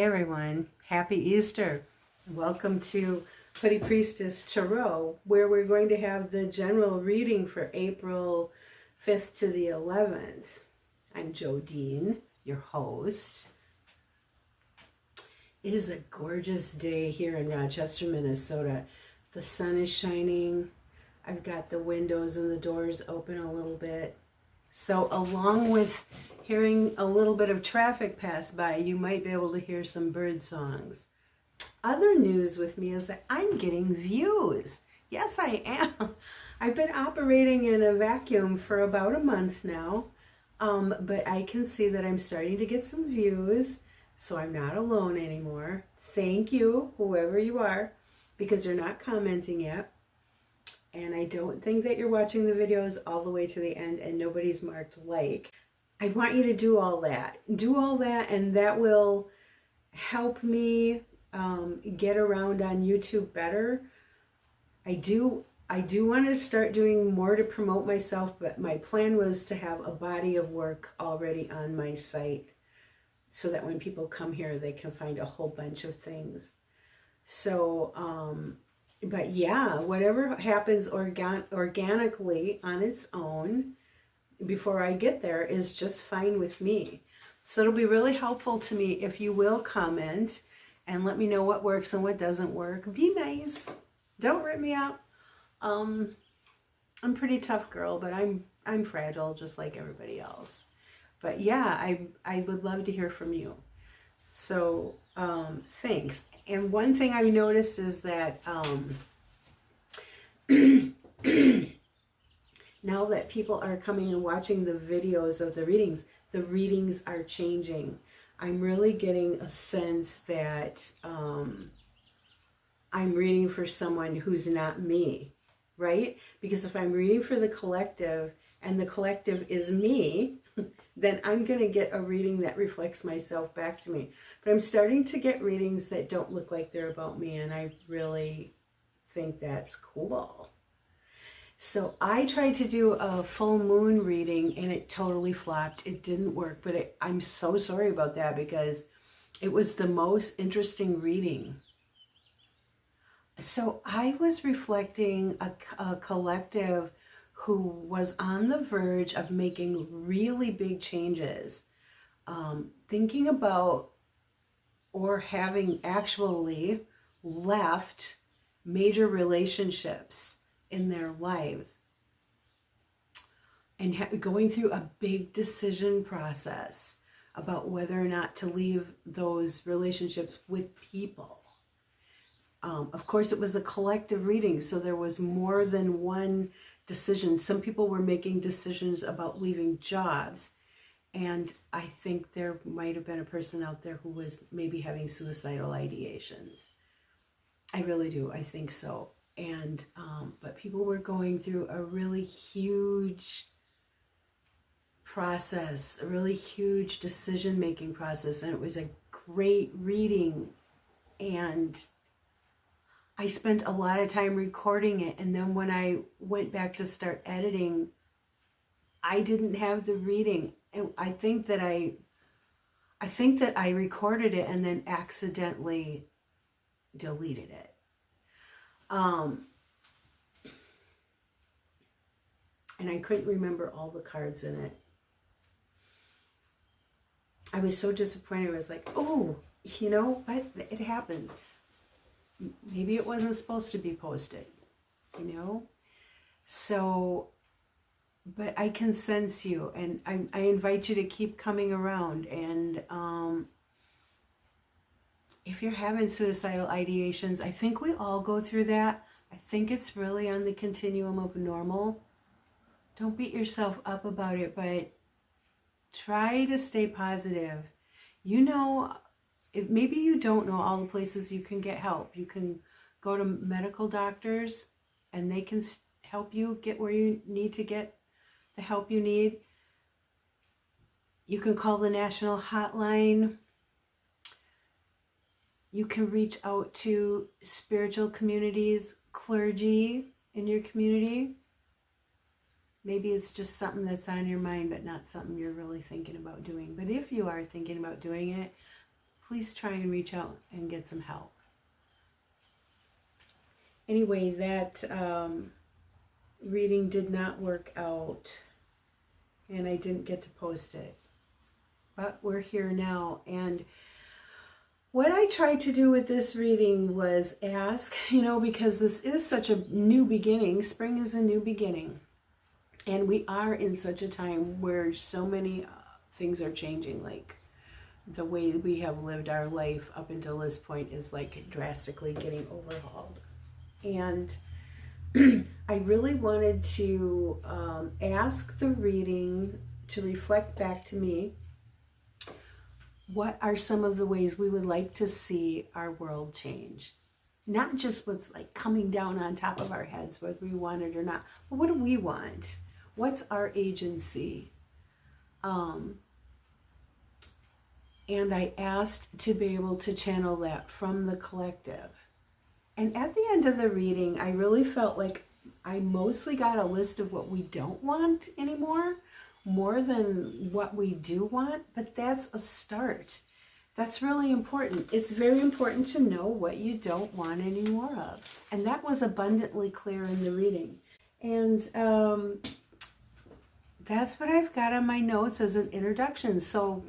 Hi everyone, happy Easter. Welcome to Hoodie Priestess Tarot, where we're going to have the general reading for April 5th to the 11th. I'm Jodine, your host. It is a gorgeous day here in Rochester, Minnesota. The sun is shining. I've got the windows and the doors open a little bit. So along with hearing a little bit of traffic pass by, you might be able to hear some bird songs. Other news with me is that I'm getting views. Yes, I am. I've been operating in a vacuum for about a month now, but I can see that I'm starting to get some views, so I'm not alone anymore. Thank you, whoever you are, because you're not commenting yet. And I don't think that you're watching the videos all the way to the end and nobody's marked like. I want you to do all that. Do all that, and that will help me get around on YouTube better. I do want to start doing more to promote myself, but my plan was to have a body of work already on my site so that when people come here, they can find a whole bunch of things. So, but yeah, whatever happens organically on its own before I get there is just fine with me. So it'll be really helpful to me if you will comment and let me know what works and what doesn't work. Be nice. Don't rip me up. I'm a pretty tough girl, but I'm fragile just like everybody else. But yeah, I would love to hear from you. So thanks. And one thing I've noticed is that now that people are coming and watching the videos of the readings are changing. I'm really getting a sense that I'm reading for someone who's not me, right? Because if I'm reading for the collective and the collective is me, then I'm going to get a reading that reflects myself back to me. But I'm starting to get readings that don't look like they're about me, and I really think that's cool. So I tried to do a full moon reading and it totally flopped. It didn't work, but I'm so sorry about that because it was the most interesting reading. So I was reflecting a collective who was on the verge of making really big changes, thinking about or having actually left major relationships in their lives and going through a big decision process about whether or not to leave those relationships with people. Of course, it was a collective reading, so there was more than one decision. Some people were making decisions about leaving jobs, and I think there might have been a person out there who was maybe having suicidal ideations. I really do. I think so. And but people were going through a really huge process, a really huge decision-making process, and it was a great reading. And I spent a lot of time recording it, and then when I went back to start editing, I didn't have the reading. And I think that I recorded it and then accidentally deleted it. And I couldn't remember all the cards in it. I was so disappointed. I was like, oh, you know what? It happens. Maybe it wasn't supposed to be posted, you know? So, but I can sense you, and I invite you to keep coming around. And if you're having suicidal ideations, I think we all go through that. I think it's really on the continuum of normal. Don't beat yourself up about it, but try to stay positive. You know, maybe you don't know all the places you can get help. You can go to medical doctors and they can help you get where you need to get the help you need. You can call the national hotline. You can reach out to spiritual communities, clergy in your community. Maybe it's just something that's on your mind, but not something you're really thinking about doing. But if you are thinking about doing it, please try and reach out and get some help. Anyway, that reading did not work out, and I didn't get to post it. But we're here now, and what I tried to do with this reading was ask, because this is such a new beginning. Spring is a new beginning. And we are in such a time where so many things are changing. Like the way we have lived our life up until this point is like drastically getting overhauled. And I really wanted to ask the reading to reflect back to me, what are some of the ways we would like to see our world change? Not just what's like coming down on top of our heads, whether we want it or not, but what do we want? What's our agency? And I asked to be able to channel that from the collective. And at the end of the reading, I really felt like I mostly got a list of what we don't want anymore, more than what we do want, but that's a start. That's really important. It's very important to know what you don't want any more of. And that was abundantly clear in the reading. And that's what I've got on my notes as an introduction. So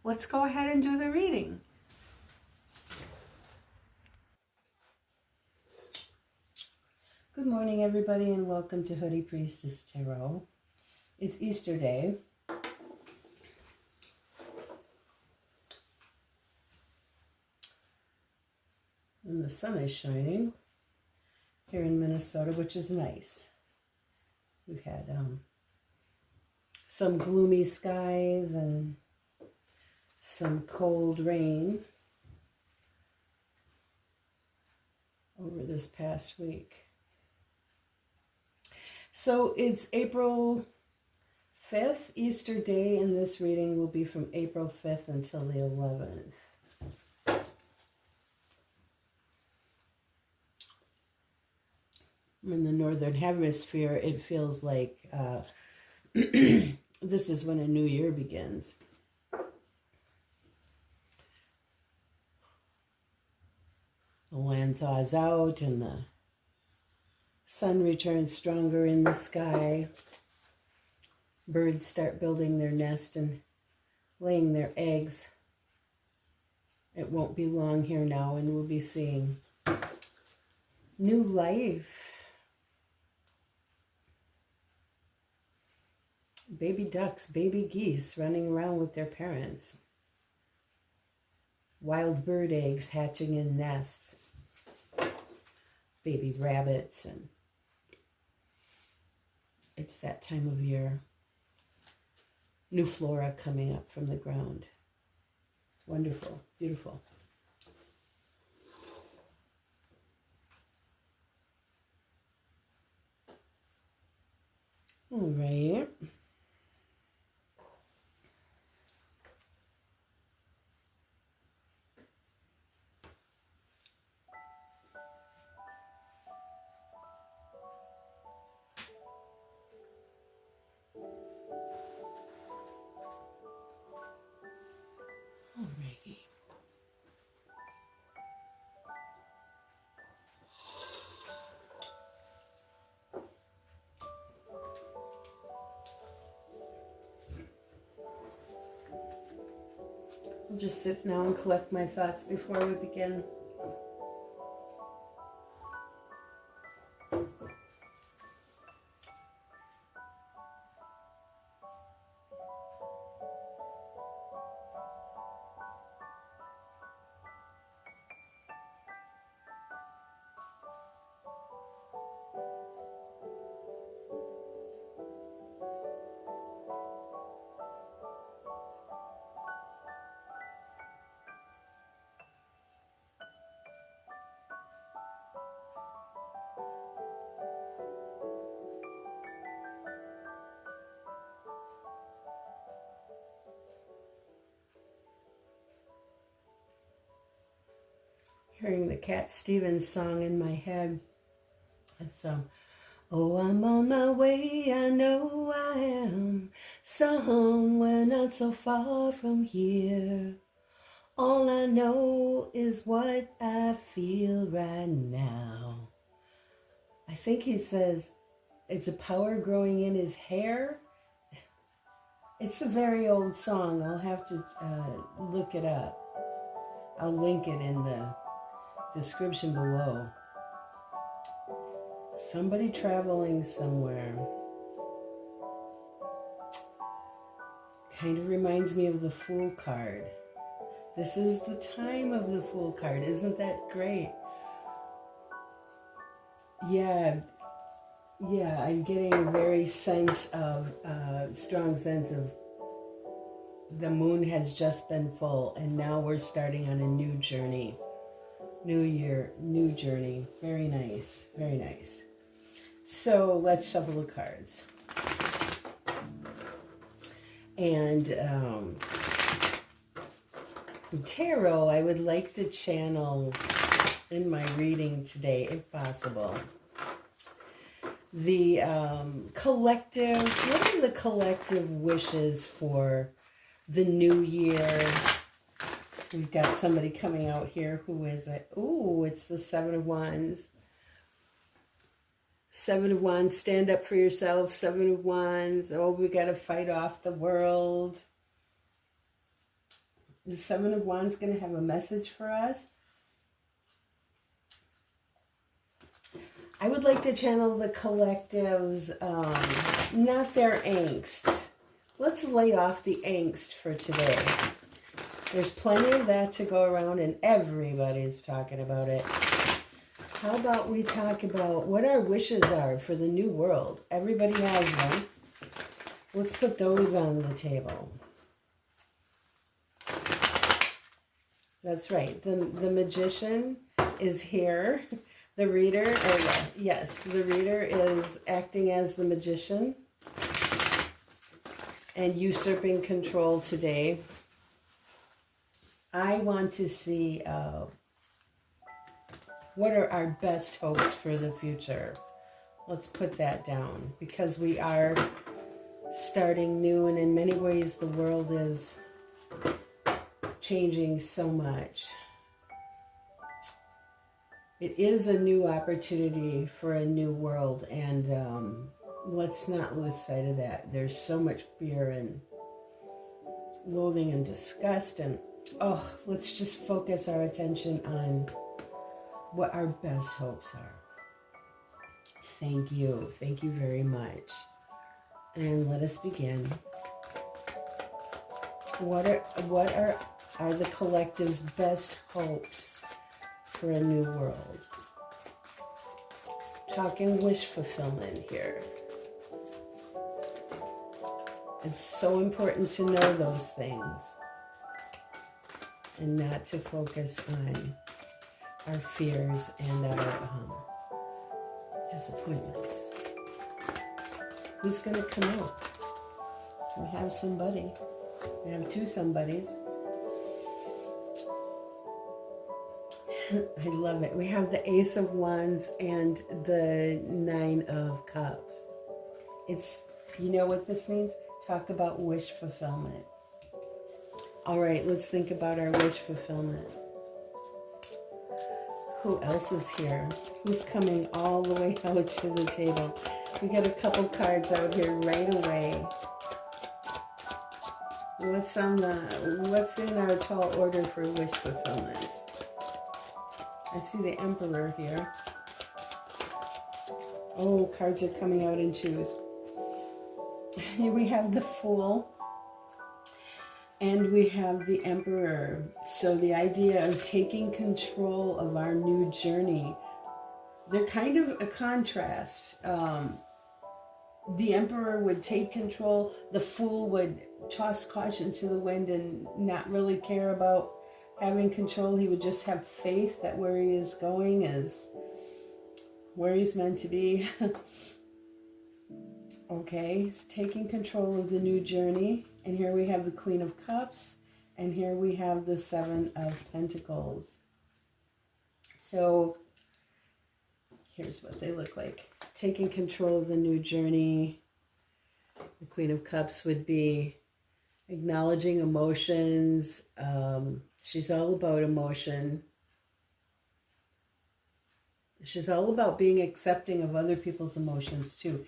let's go ahead and do the reading. Good morning, everybody, and welcome to Hoodie Priestess Tarot. It's Easter Day. And the sun is shining here in Minnesota, which is nice. We've had some gloomy skies and some cold rain over this past week. So it's April 5th, Easter Day, and this reading will be from April 5th until the 11th. In the Northern Hemisphere, it feels like this is when a new year begins. The land thaws out and the sun returns stronger in the sky. Birds start building their nest and laying their eggs. It won't be long here now, and we'll be seeing new life. Baby ducks, baby geese running around with their parents. Wild bird eggs hatching in nests. Baby rabbits, and it's that time of year. New flora coming up from the ground. It's wonderful, beautiful. All right. Alrighty. I'll just sit now and collect my thoughts before we begin. Hearing the Cat Stevens song in my head. It's oh, I'm on my way, I know I am, somewhere not so far from here. All I know is what I feel right now. I think he says it's a power growing in his hair. It's a very old song. I'll have to look it up. I'll link it in the description below. Somebody traveling somewhere. Kind of reminds me of the Fool card. This is the time of the Fool card. Isn't that great? Yeah, I'm getting a very strong sense of the moon has just been full, and now we're starting on a new journey. New year, new journey. Very nice, very nice. So let's shuffle the cards. And tarot, I would like to channel in my reading today, if possible. The collective, what are the collective wishes for the new year? We've got somebody coming out here. Who is it? Ooh, it's the Seven of Wands. Seven of Wands, stand up for yourself. Seven of Wands, oh, we got to fight off the world. The Seven of Wands going to have a message for us. I would like to channel the collectives, not their angst. Let's lay off the angst for today. There's plenty of that to go around and everybody's talking about it. How about we talk about what our wishes are for the new world? Everybody has them. Let's put those on the table. That's right. The magician is here. The reader, the reader is acting as the magician and usurping control today. I want to see what are our best hopes for the future. Let's put that down because we are starting new, and in many ways the world is changing so much. It is a new opportunity for a new world, and let's not lose sight of that. There's so much fear and loathing and disgust, and let's just focus our attention on what our best hopes are. Thank you very much. And let us begin. What are the collective's best hopes for a new world? Talking wish fulfillment here. It's so important to know those things and not to focus on our fears and our disappointments. Who's going to come out? We have somebody. We have two somebodies. I love it. We have the Ace of Wands and the Nine of Cups. It's, you know what this means? Talk about wish fulfillment. All right, let's think about our wish fulfillment. Who else is here? Who's coming all the way out to the table? We got a couple cards out here right away. What's in our tall order for wish fulfillment? I see the Emperor here. Oh, cards are coming out in twos. Here we have the Fool. And we have the Emperor. So the idea of taking control of our new journey, they're kind of a contrast. The Emperor would take control. The Fool would toss caution to the wind and not really care about having control. He would just have faith that where he is going is where he's meant to be. Okay, he's taking control of the new journey. And here we have the Queen of Cups. And here we have the Seven of Pentacles. So here's what they look like. Taking control of the new journey. The Queen of Cups would be acknowledging emotions, She's all about emotion. She's all about being accepting of other people's emotions too.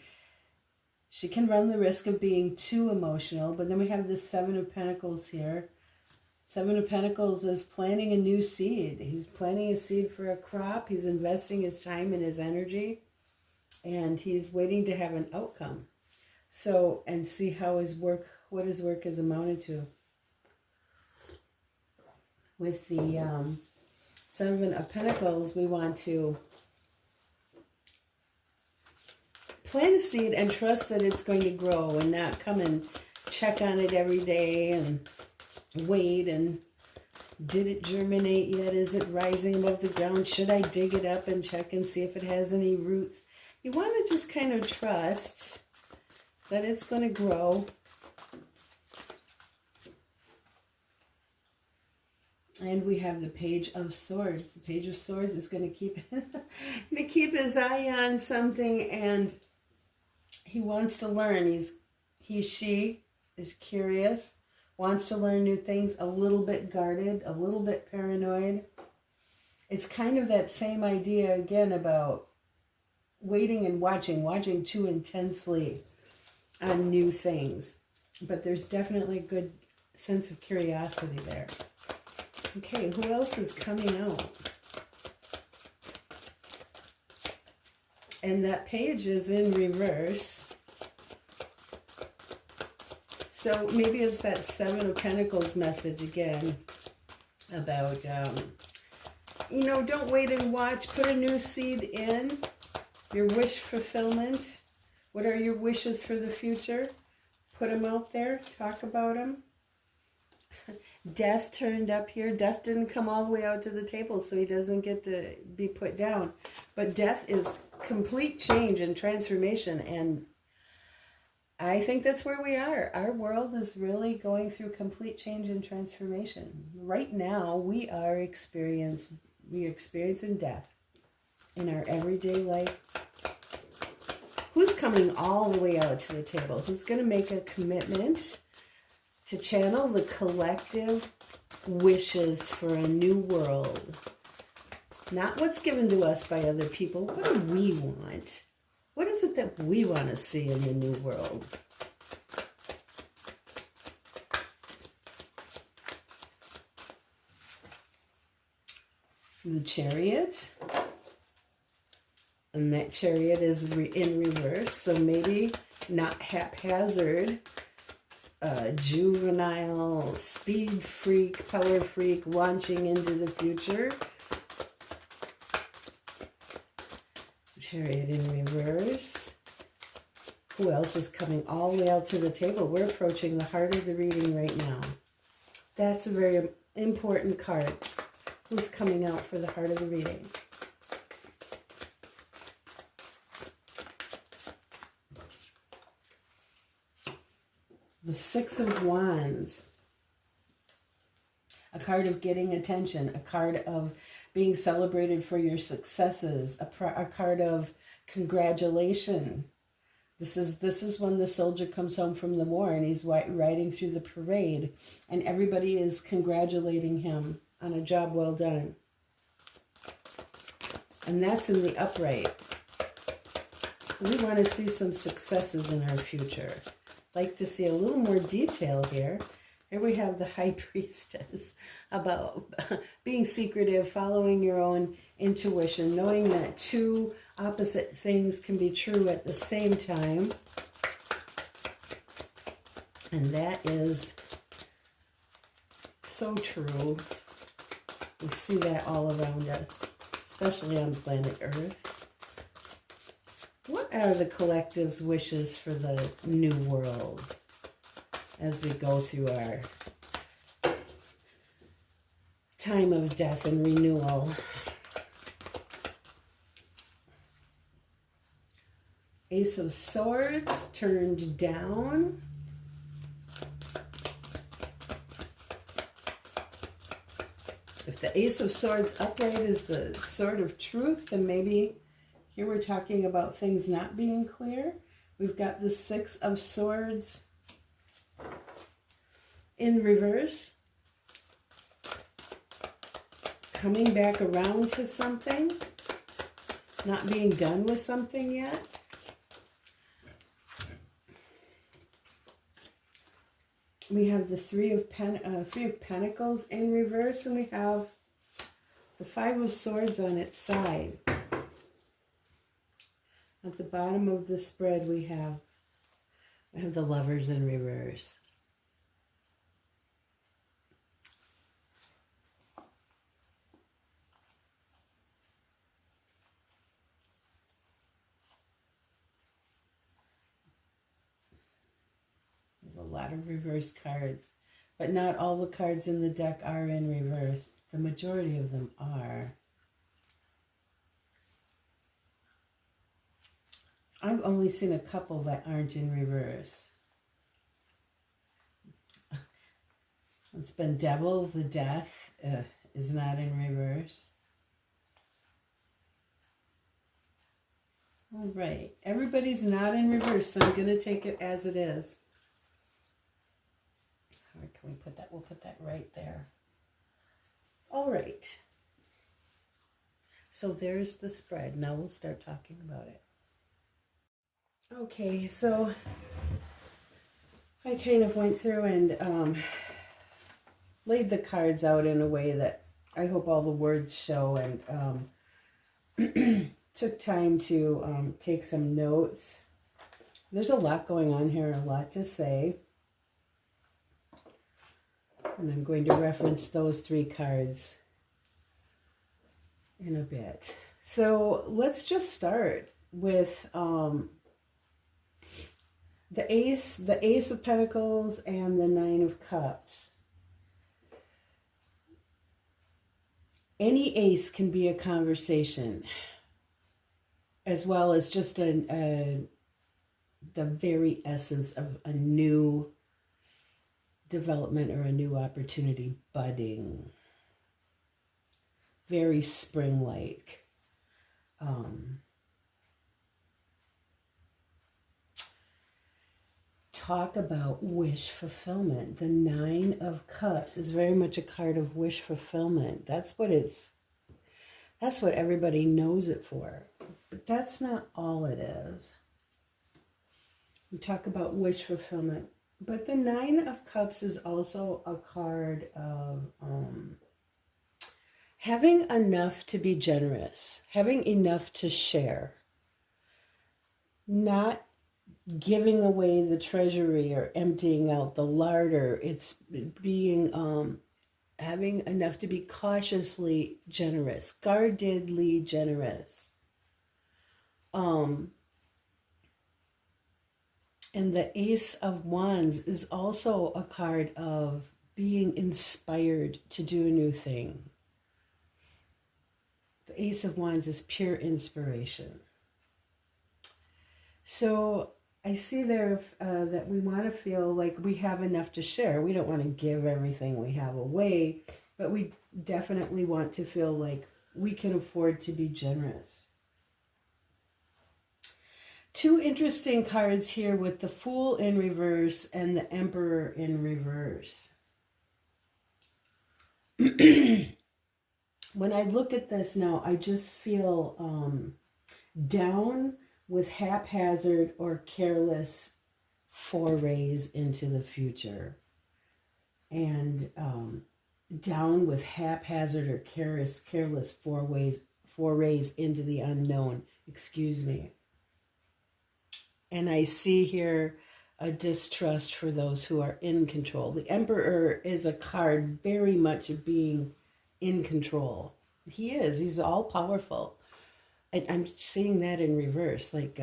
She can run the risk of being too emotional, but then we have this Seven of Pentacles here. Seven of Pentacles is planting a new seed. He's planting a seed for a crop. He's investing his time and his energy, and he's waiting to have an outcome. So, and see how his work, what his work is amounted to. With the Seven of Pentacles, we want to plant a seed and trust that it's going to grow, and not come and check on it every day and wait and did it germinate yet? Is it rising above the ground? Should I dig it up and check and see if it has any roots? You want to just kind of trust that it's going to grow. And we have the Page of Swords. The Page of Swords is going to keep his eye on something, and he wants to learn. She is curious, wants to learn new things, a little bit guarded, a little bit paranoid. It's kind of that same idea again about waiting and watching too intensely on new things. But there's definitely a good sense of curiosity there. Okay, who else is coming out? And that page is in reverse. So maybe it's that Seven of Pentacles message again about, you know, don't wait and watch. Put a new seed in. Your wish fulfillment. What are your wishes for the future? Put them out there. Talk about them. Death turned up here. Death didn't come all the way out to the table, so he doesn't get to be put down. But death is complete change and transformation, and I think that's where we are. Our world is really going through complete change and transformation. Right now, we are experiencing death in our everyday life. Who's coming all the way out to the table? Who's going to make a commitment to channel the collective wishes for a new world? Not what's given to us by other people. What do we want? What is it that we want to see in the new world? The Chariot. And that Chariot is in reverse. So maybe not haphazard, juvenile, speed freak, power freak, launching into the future. Chariot in reverse. Who else is coming all the way out to the table? We're approaching the heart of the reading right now. That's a very important card. Who's coming out for the heart of the reading? The Six of Wands. A card of getting attention. A card of being celebrated for your successes. A card of congratulation. This is when the soldier comes home from the war and he's riding through the parade and everybody is congratulating him on a job well done. And that's in the upright. We want to see some successes in our future. Like to see a little more detail here. Here we have the High Priestess about being secretive, following your own intuition, knowing that two opposite things can be true at the same time. And that is so true. We see that all around us, especially on planet Earth. What are the collective's wishes for the new world as we go through our time of death and renewal? Ace of Swords turned down. If the Ace of Swords upright is the sword of truth, then maybe here we're talking about things not being clear. We've got the Six of Swords in reverse. coming back around to something, not being done with something yet. We have the Three of Pentacles in reverse, and we have the Five of Swords on its side. At the bottom of the spread, we have the Lovers in reverse. A lot of reverse cards, but not all the cards in the deck are in reverse. The majority of them are. I've only seen a couple that aren't in reverse. It's been Devil, the Death is not in reverse. All right, everybody's not in reverse, so I'm going to take it as it is. Or can we put that? We'll put that right there. All right. So there's the spread. Now we'll start talking about it. Okay, so I kind of went through and laid the cards out in a way that I hope all the words show, and took time to take some notes. There's a lot going on here, a lot to say. And I'm going to reference those three cards in a bit. So let's just start with the Ace of Pentacles and the Nine of Cups. Any ace can be a conversation, as well as just the very essence of a new development or a new opportunity budding. Very spring-like. Talk about wish fulfillment. The Nine of Cups is very much a card of wish fulfillment. That's what everybody knows it for. But that's not all it is. We talk about wish fulfillment. But the Nine of Cups is also a card of having enough to be generous, having enough to share, not giving away the treasury or emptying out the larder. It's being having enough to be cautiously generous, guardedly generous. And the Ace of Wands is also a card of being inspired to do a new thing. The Ace of Wands is pure inspiration. So I see there that we want to feel like we have enough to share. We don't want to give everything we have away, but we definitely want to feel like we can afford to be generous. Two interesting cards here with the Fool in reverse and the Emperor in reverse. When I look at this now, I just feel down with haphazard or careless forays into the future. And down with haphazard or careless forays into the unknown. Excuse me. And I see here a distrust for those who are in control. The Emperor is a card very much of being in control. He is. He's all powerful. I'm seeing that in reverse, like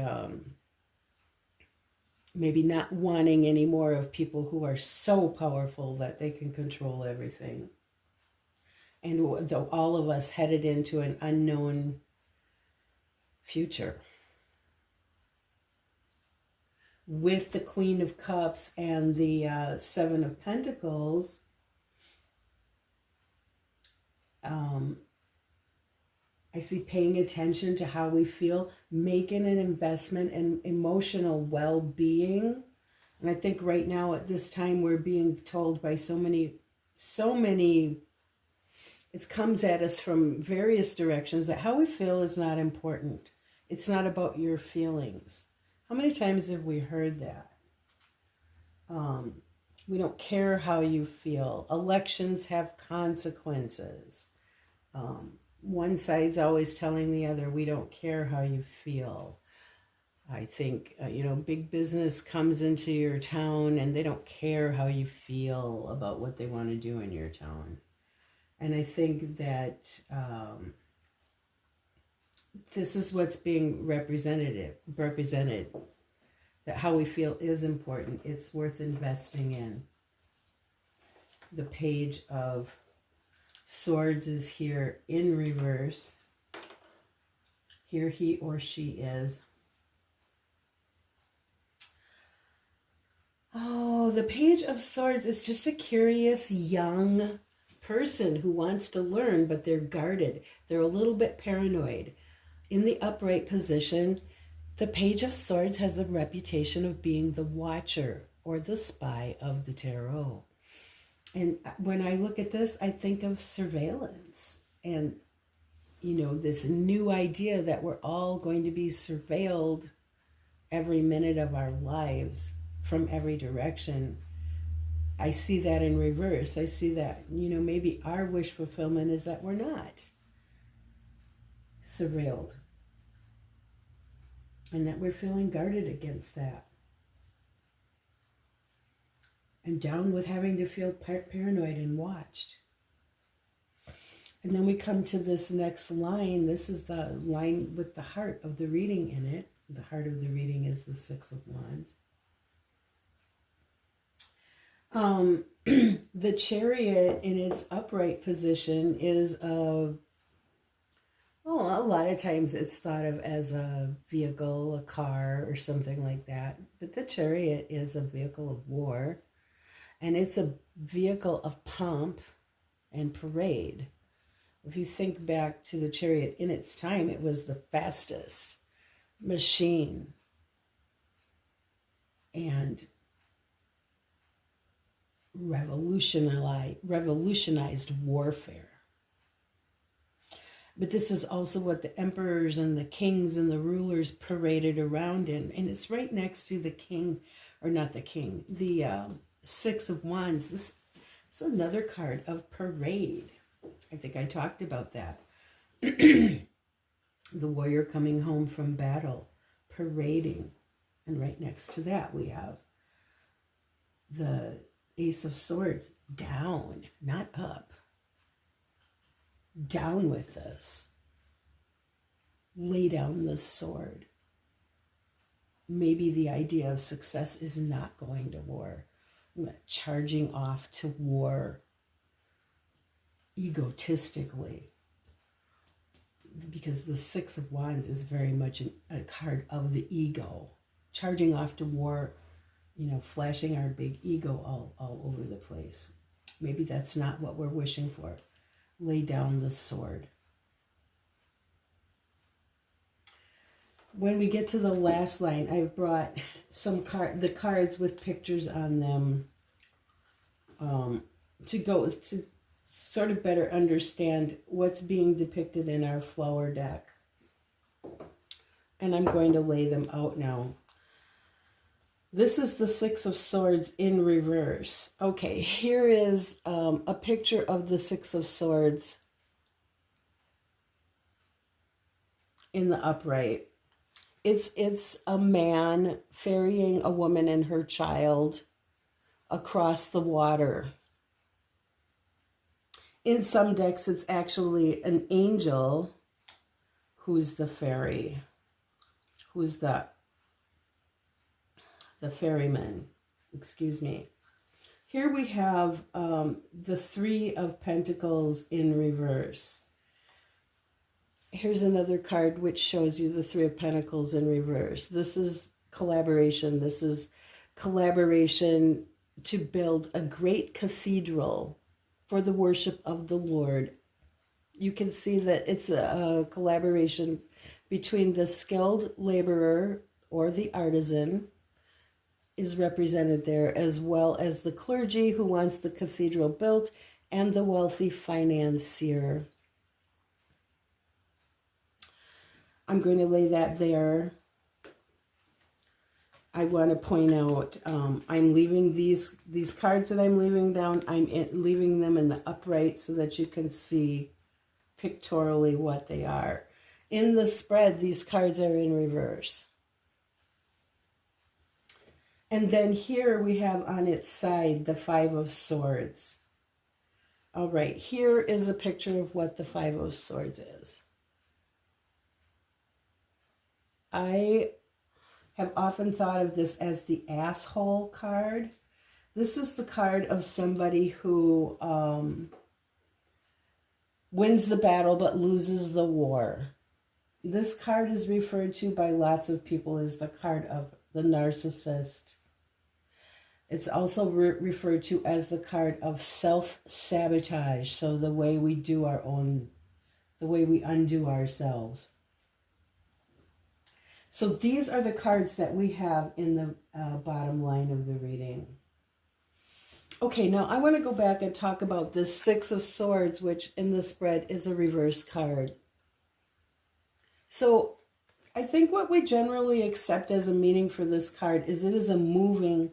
maybe not wanting any more of people who are so powerful that they can control everything. And though all of us headed into an unknown future. With the Queen of Cups and the Seven of Pentacles, I see paying attention to how we feel, making an investment in emotional well-being. And I think right now at this time we're being told by so many it comes at us from various directions, that how we feel is not important. It's not about your feelings. How many times have we heard that? We don't care how you feel. Elections have consequences. One side's always telling the other, we don't care how you feel. I think, big business comes into your town and they don't care how you feel about what they want to do in your town. And I think that this is what's being represented, that how we feel is important. It's worth investing in. The Page of Swords is here in reverse. Here he or she is. Oh, the Page of Swords is just a curious young person who wants to learn, but they're guarded. They're a little bit paranoid. In the upright position, the Page of Swords has the reputation of being the watcher or the spy of the tarot. And when I look at this, I think of surveillance and, this new idea that we're all going to be surveilled every minute of our lives from every direction. I see that in reverse. I see that, maybe our wish fulfillment is that we're not surveilled and that we're feeling guarded against that. I'm down with having to feel paranoid and watched. And then we come to this next line. This is the line with the heart of the reading in it. The heart of the reading is the Six of Wands. The Chariot in its upright position is a lot of times it's thought of as a vehicle, a car, or something like that. But the Chariot is a vehicle of war, and it's a vehicle of pomp and parade. If you think back to the Chariot in its time, it was the fastest machine and revolutionized warfare. But this is also what the emperors and the kings and the rulers paraded around in. And it's right next to the king, or not the king, the Six of Wands. This is another card of parade. I think I talked about that. The warrior coming home from battle, parading. And right next to that we have the Ace of Swords, down, not up. Down with this. Lay down the sword. Maybe the idea of success is not going to war. Charging off to war egotistically. Because the Six of Wands is very much a card of the ego. Charging off to war, flashing our big ego all over the place. Maybe that's not what we're wishing for. Lay down the sword. When we get to the last line, I've brought the cards with pictures on them to sort of better understand what's being depicted in our flower deck. And I'm going to lay them out now. This is the Six of Swords in reverse. Okay, here is a picture of the Six of Swords in the upright. It's a man ferrying a woman and her child across the water. In some decks, it's actually an angel who's the ferry, who's the ferryman, excuse me. Here we have the Three of Pentacles in reverse. Here's another card which shows you the Three of Pentacles in reverse. This is collaboration. This is collaboration to build a great cathedral for the worship of the Lord. You can see that it's a collaboration between the skilled laborer or the artisan is represented there, as well as the clergy who wants the cathedral built, and the wealthy financier. I'm going to lay that there. I want to point out, I'm leaving these cards that I'm leaving down, leaving them in the upright so that you can see pictorially what they are. In the spread, these cards are in reverse. And then here we have on its side the Five of Swords. All right, here is a picture of what the Five of Swords is. I have often thought of this as the asshole card. This is the card of somebody who wins the battle but loses the war. This card is referred to by lots of people as the card of the narcissist. It's also referred to as the card of self-sabotage. So the way we do the way we undo ourselves. So these are the cards that we have in the bottom line of the reading. Okay, now I want to go back and talk about this Six of Swords, which in the spread is a reverse card. So I think what we generally accept as a meaning for this card is it is a moving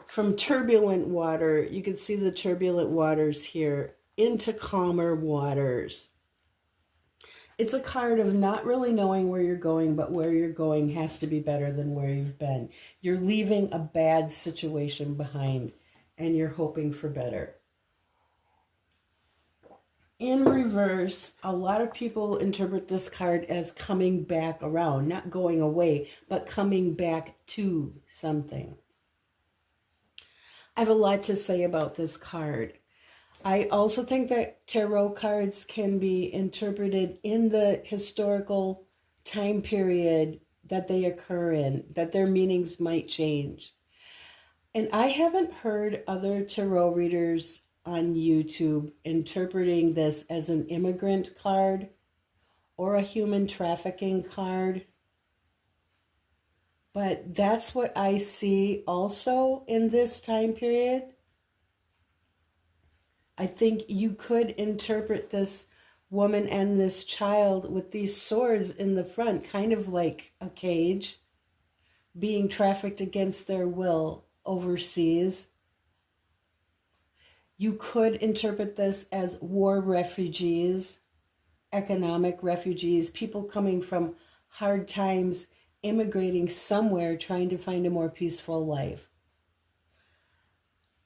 from turbulent water. You can see the turbulent waters here into calmer waters. It's a card of not really knowing where you're going, but where you're going has to be better than where you've been. You're leaving a bad situation behind, and you're hoping for better. In reverse, a lot of people interpret this card as coming back around, not going away, but coming back to something. I have a lot to say about this card. I also think that tarot cards can be interpreted in the historical time period that they occur in, that their meanings might change. And I haven't heard other tarot readers on YouTube interpreting this as an immigrant card or a human trafficking card. But that's what I see also in this time period. I think you could interpret this woman and this child with these swords in the front, kind of like a cage, being trafficked against their will overseas. You could interpret this as war refugees, economic refugees, people coming from hard times, immigrating somewhere, trying to find a more peaceful life.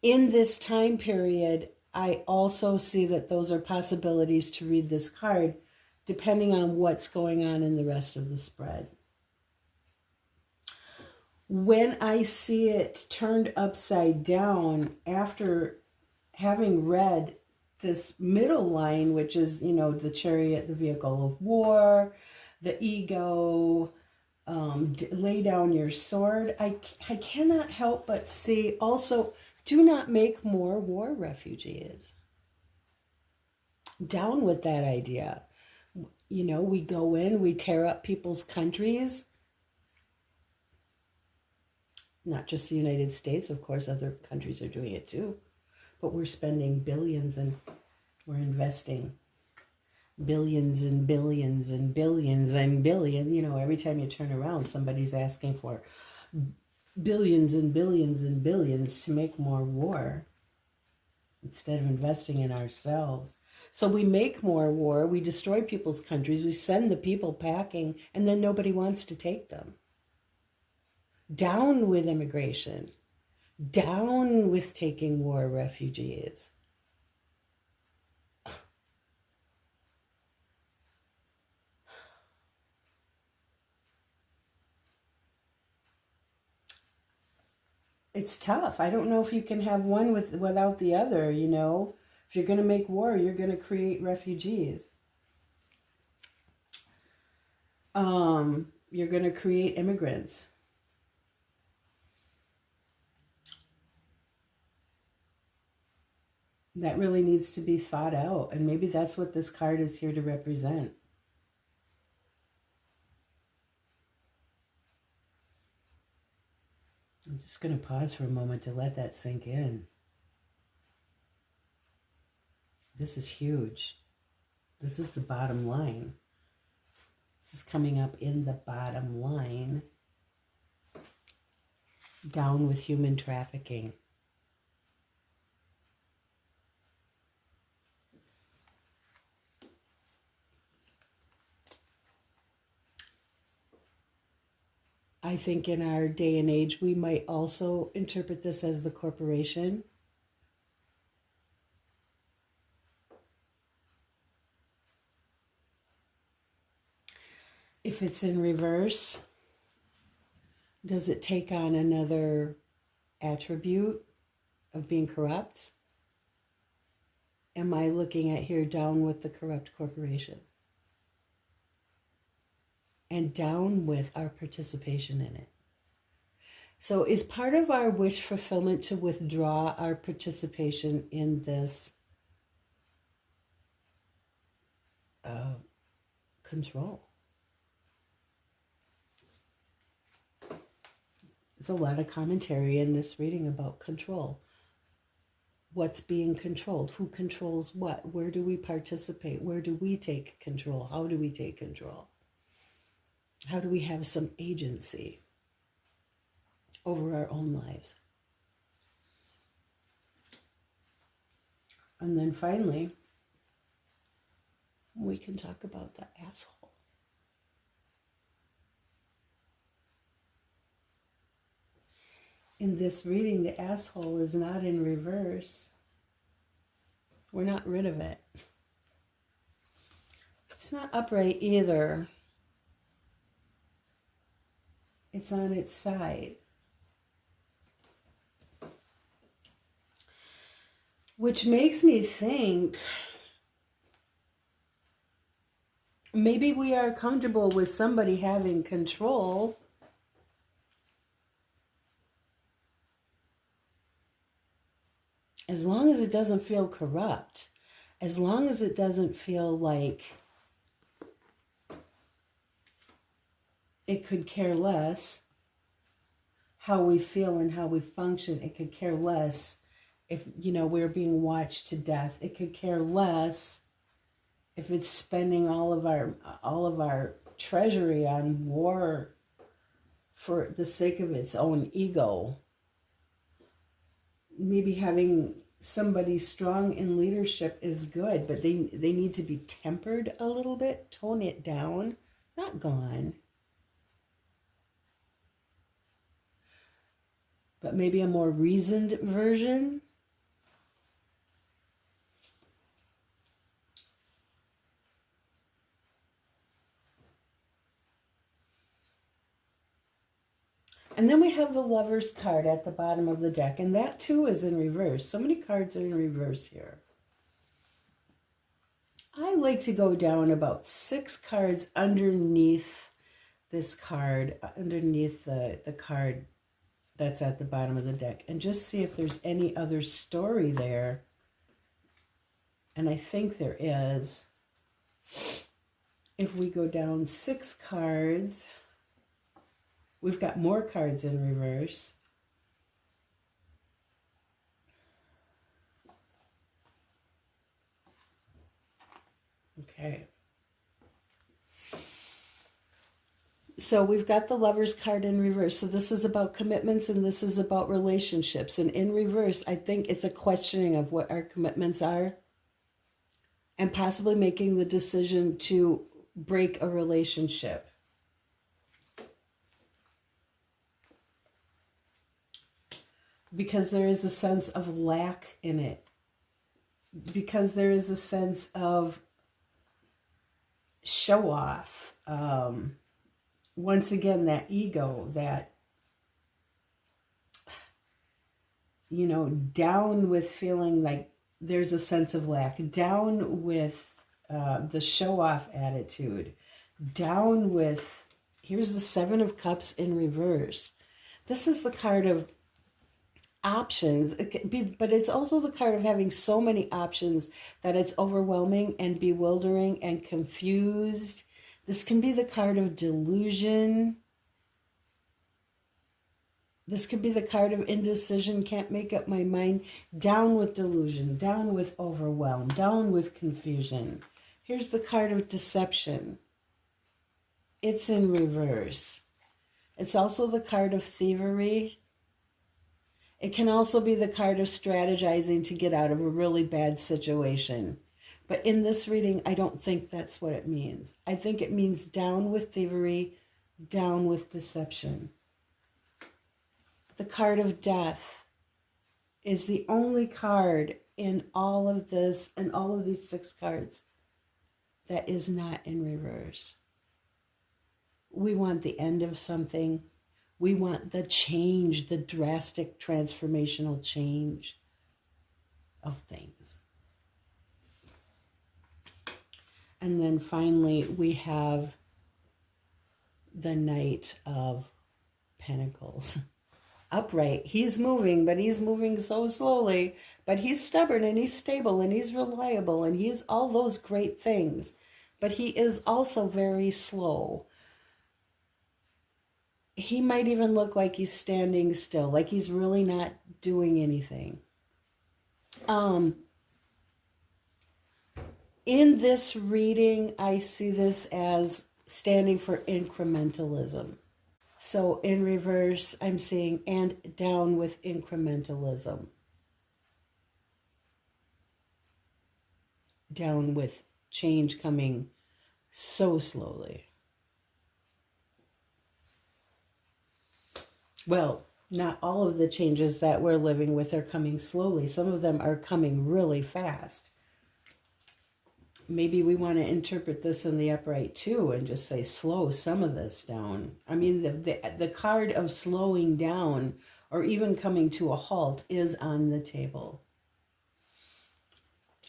In this time period, I also see that those are possibilities to read this card, depending on what's going on in the rest of the spread. When I see it turned upside down after having read this middle line, which is, you know, the chariot, the vehicle of war, the ego, lay down your sword, I cannot help but see also, do not make more war refugees. Down with that idea. You know, we go in, we tear up people's countries. Not just the United States, of course, other countries are doing it too. But we're spending billions and we're investing billions and billions and billions and billions. You know, every time you turn around, somebody's asking for billions and billions and billions to make more war instead of investing in ourselves. So we make more war, we destroy people's countries, we send the people packing, and then nobody wants to take them. Down with immigration. Down with taking war refugees. It's tough. I don't know if you can have one without the other, you know. If you're going to make war, you're going to create refugees. You're going to create immigrants. That really needs to be thought out. And maybe that's what this card is here to represent. I'm just going to pause for a moment to let that sink in. This is huge. This is the bottom line. This is coming up in the bottom line. Down with human trafficking. I think in our day and age, we might also interpret this as the corporation. If it's in reverse, does it take on another attribute of being corrupt? Am I looking at here down with the corrupt corporation? And down with our participation in it. So is part of our wish fulfillment to withdraw our participation in this control? There's a lot of commentary in this reading about control. What's being controlled? Who controls what? Where do we participate? Where do we take control? How do we take control? How do we have some agency over our own lives? And then finally, we can talk about the asshole. In this reading, the asshole is not in reverse. We're not rid of it. It's not upright either. It's on its side. Which makes me think maybe we are comfortable with somebody having control, as long as it doesn't feel corrupt, as long as it doesn't feel like it could care less how we feel and how we function. It could care less if, we're being watched to death. It could care less if it's spending all of our treasury on war for the sake of its own ego. Maybe having somebody strong in leadership is good, but they need to be tempered a little bit, tone it down, not gone. But maybe a more reasoned version. And then we have the Lover's card at the bottom of the deck, and that too is in reverse. So many cards are in reverse here. I like to go down about 6 cards underneath this card, underneath the card that's at the bottom of the deck, and just see if there's any other story there. And I think there is. If we go down 6 cards, we've got more cards in reverse. Okay. So we've got the Lover's card in reverse. So this is about commitments and this is about relationships. And in reverse, I think it's a questioning of what our commitments are and possibly making the decision to break a relationship. Because there is a sense of lack in it. Because there is a sense of show off. Once again, that ego, that, down with feeling like there's a sense of lack, down with the show off attitude, down with, here's the 7 of Cups in reverse. This is the card of options, but it's also the card of having so many options that it's overwhelming and bewildering and confused. This can be the card of delusion. This could be the card of indecision, can't make up my mind. Down with delusion, down with overwhelm, down with confusion. Here's the card of deception. It's in reverse. It's also the card of thievery. It can also be the card of strategizing to get out of a really bad situation. But in this reading, I don't think that's what it means. I think it means down with thievery, down with deception. The card of death is the only card in all of this, and all of these 6 cards, that is not in reverse. We want the end of something. We want the change, the drastic transformational change of things. And then finally, we have the Knight of Pentacles. Upright. He's moving, but he's moving so slowly. But he's stubborn, and he's stable, and he's reliable, and he's all those great things. But he is also very slow. He might even look like he's standing still, like he's really not doing anything. In this reading, I see this as standing for incrementalism. So in reverse, I'm seeing and down with incrementalism. Down with change coming so slowly. Well, not all of the changes that we're living with are coming slowly. Some of them are coming really fast. Maybe we want to interpret this in the upright too and just say slow some of this down. I mean, the card of slowing down or even coming to a halt is on the table.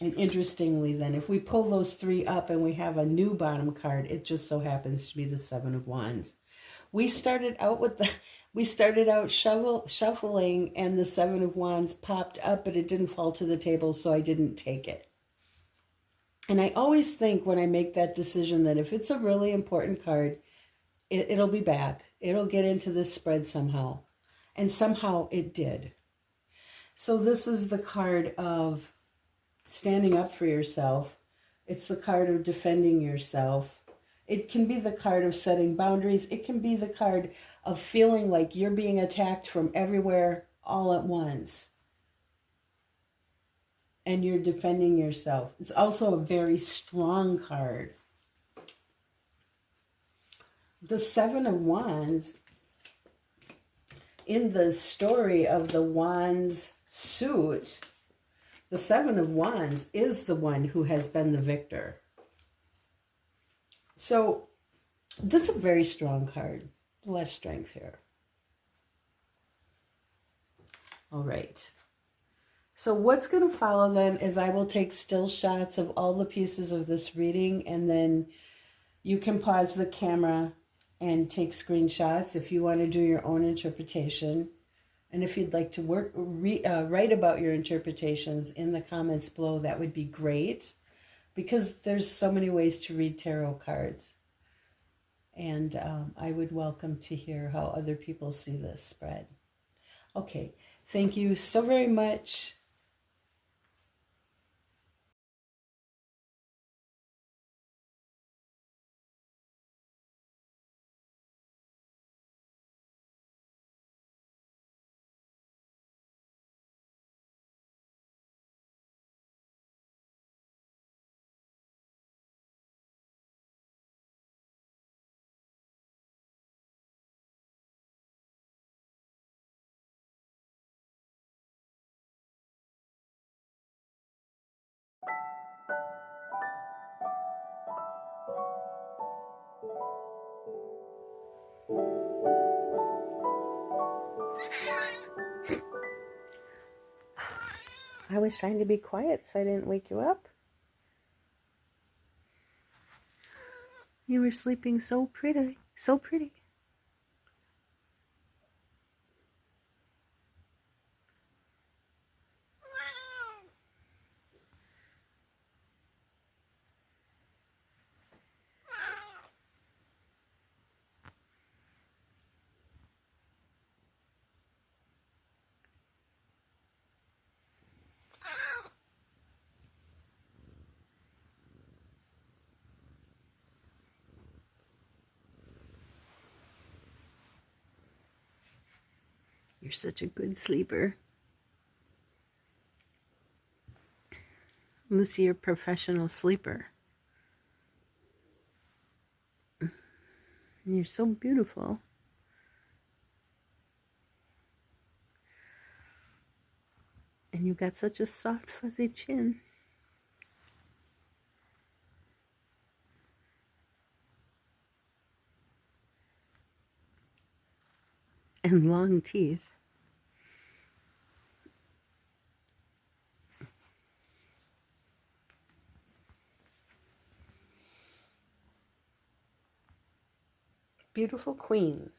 And interestingly then, if we pull those 3 up and we have a new bottom card, it just so happens to be the 7 of Wands. We started out shuffling, and the 7 of Wands popped up, but it didn't fall to the table, so I didn't take it. And I always think when I make that decision that if it's a really important card, it'll be back. It'll get into this spread somehow. And somehow it did. So this is the card of standing up for yourself. It's the card of defending yourself. It can be the card of setting boundaries. It can be the card of feeling like you're being attacked from everywhere all at once. And you're defending yourself. It's also a very strong card. The 7 of Wands, in the story of the Wands suit, the 7 of Wands is the one who has been the victor. So this is a very strong card. Less strength here. All right. So what's going to follow then is I will take still shots of all the pieces of this reading, and then you can pause the camera and take screenshots if you want to do your own interpretation. And if you'd like to write about your interpretations in the comments below, that would be great, because there's so many ways to read tarot cards. And I would welcome to hear how other people see this spread. Okay, thank you so very much. I was trying to be quiet so I didn't wake you up. You were sleeping so pretty, so pretty. You're such a good sleeper. Lucy, you're a professional sleeper. And you're so beautiful. And you've got such a soft, fuzzy chin. And long teeth. Beautiful queen.